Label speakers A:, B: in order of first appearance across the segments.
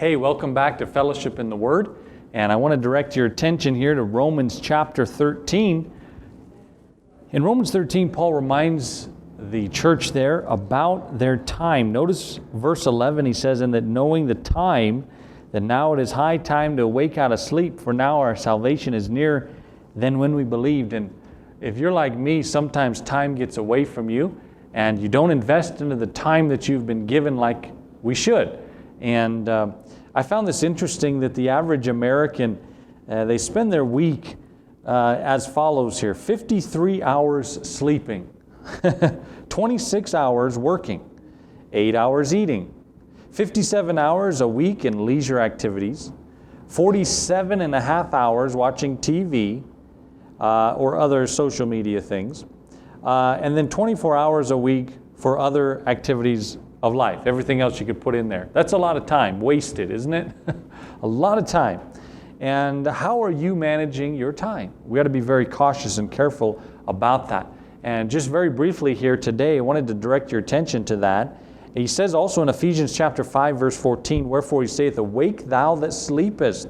A: Hey, welcome back to Fellowship in the Word. And I want to direct your attention here to Romans chapter 13. In Romans 13, Paul reminds the church there about their time. Notice verse 11, he says, "And that knowing the time, that now it is high time to awake out of sleep, for now our salvation is nearer than when we believed." And if you're like me, sometimes time gets away from you, and you don't invest into the time that you've been given like we should. And I found this interesting that the average American, they spend their week as follows here: 53 hours sleeping, 26 hours working, 8 hours eating, 57 hours a week in leisure activities, 47 and a half hours watching TV or other social media things, and then 24 hours a week for other activities of life, everything else you could put in there. That's a lot of time wasted, isn't it? A lot of time. And how are you managing your time? We got to be very cautious and careful about that. And just very briefly here today, I wanted to direct your attention to that. He says also in Ephesians chapter 5, verse 14, "Wherefore he saith, Awake thou that sleepest,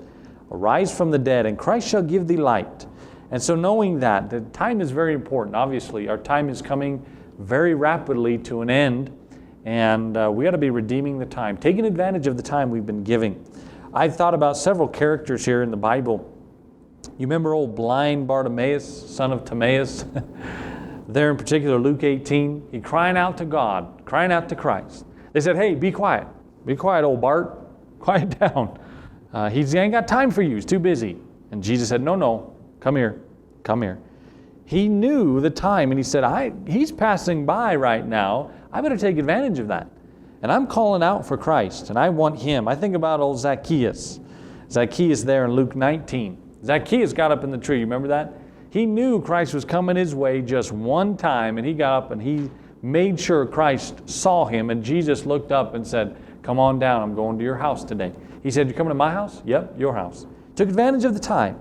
A: arise from the dead, and Christ shall give thee light." And so knowing that, the time is very important. Obviously, our time is coming very rapidly to an end. And we got to be redeeming the time, taking advantage of the time we've been giving. I've thought about several characters here in the Bible. You remember old blind Bartimaeus, son of Timaeus? There in particular, Luke 18, he crying out to God, crying out to Christ. They said, "Hey, be quiet. Be quiet, old Bart. Quiet down. He ain't got time for you. He's too busy." And Jesus said, No, come here. Come here. He knew the time, and he said, he's passing by right now. I better take advantage of that. And I'm calling out for Christ, and I want him. I think about old Zacchaeus. Zacchaeus there in Luke 19. Zacchaeus got up in the tree. You remember that? He knew Christ was coming his way just one time, and he got up and he made sure Christ saw him, and Jesus looked up and said, "Come on down. I'm going to your house today." He said, "You're coming to my house?" "Yep, your house." Took advantage of the time.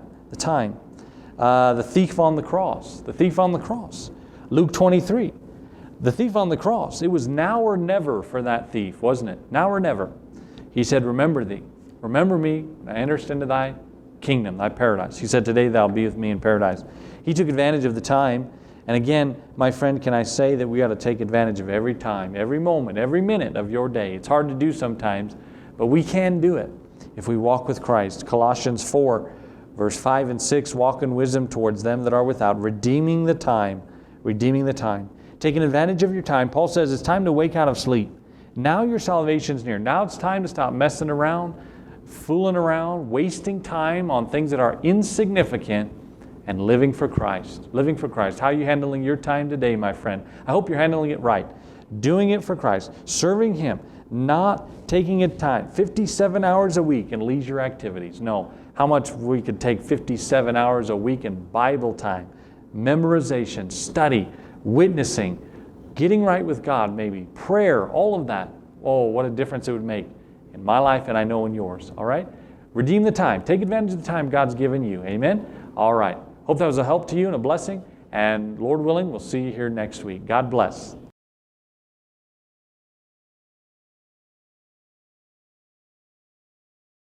A: The thief on the cross. The thief on the cross. Luke 23. The thief on the cross. It was now or never for that thief, wasn't it? Now or never. He said, "Remember thee. Remember me when I enterest into thy kingdom, thy paradise." He said, "Today thou be with me in paradise." He took advantage of the time. And again, my friend, can I say that we ought to take advantage of every time, every moment, every minute of your day. It's hard to do sometimes, but we can do it if we walk with Christ. Colossians 4, verse 5 and 6, "Walk in wisdom towards them that are without, redeeming the time." Redeeming the time. Taking advantage of your time. Paul says it's time to wake out of sleep. Now your salvation's near. Now it's time to stop messing around, fooling around, wasting time on things that are insignificant, and living for Christ. Living for Christ. How are you handling your time today, my friend? I hope you're handling it right. Doing it for Christ. Serving Him. Not taking it time. 57 hours a week in leisure activities. No. How much we could take 57 hours a week in Bible time. Memorization, study, witnessing, getting right with God maybe, prayer, all of that. Oh, what a difference it would make in my life, and I know in yours. All right? Redeem the time. Take advantage of the time God's given you. Amen? All right. Hope that was a help to you and a blessing. And Lord willing, we'll see you here next week. God bless.